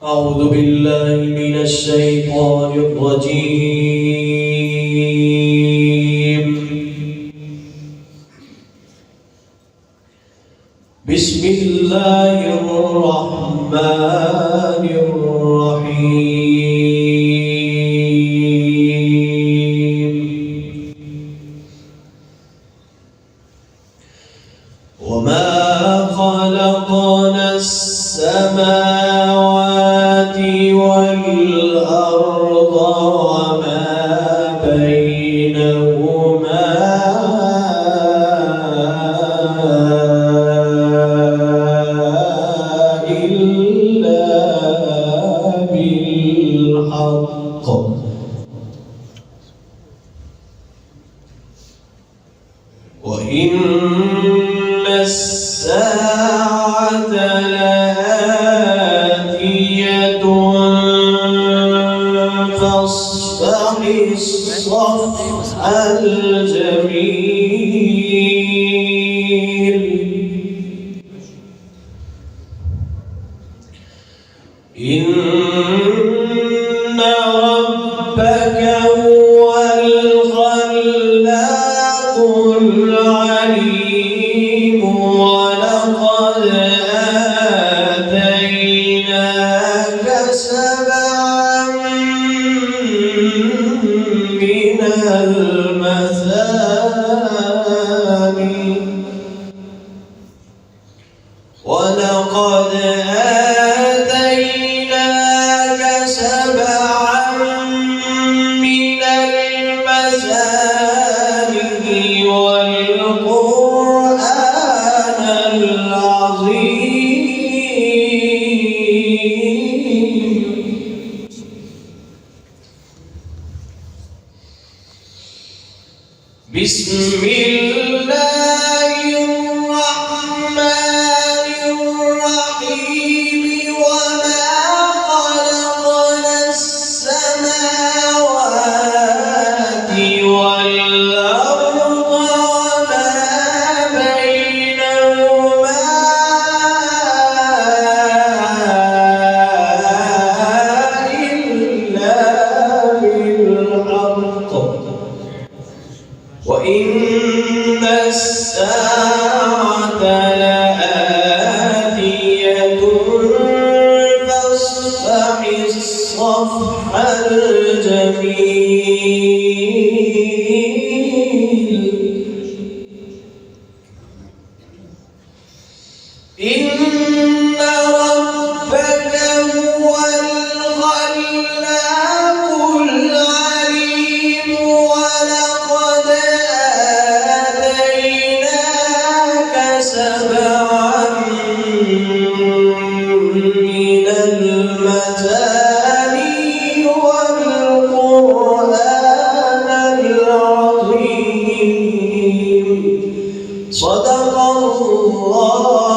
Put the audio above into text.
أعوذ بالله من الشيطان الرجيم. بسم الله الرحمن الرحيم. وما خلقنا السماوات والأرض وما بينهما إلا بالحق وإن الساعة لآتية فاصفح الصفح الجميل إن ربك هو الخلاق العليم ولقد آتيناك سبعا من المثاني ولقد آتيناك سبعا من المثاني والقرآن العظيم بسم الله الرحمن الرحيم وما خلقنا السماوات والأرض وما بينهما إلا بالحق وإن الساعة لآتية فاصفح الصفح الجميل إن ربك هو الخلاق العليم ولقد آتيناك سبعا من المثاني والقرآن العظيم صدق الله